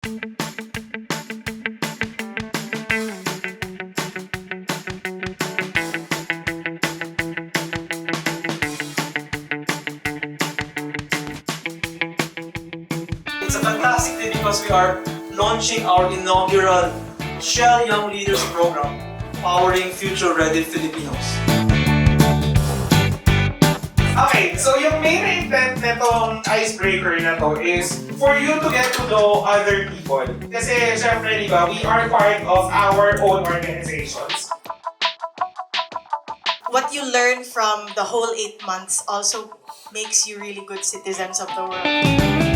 It's a fantastic day because we are launching our inaugural Shell Young Leaders Program, powering future-ready Filipinos. Okay, so yung main intent netong icebreaker na to is for you to get to know other people. Kasi syempre, di ba, we are part of our own organizations. What you learn from the whole 8 months also makes you really good citizens of the world.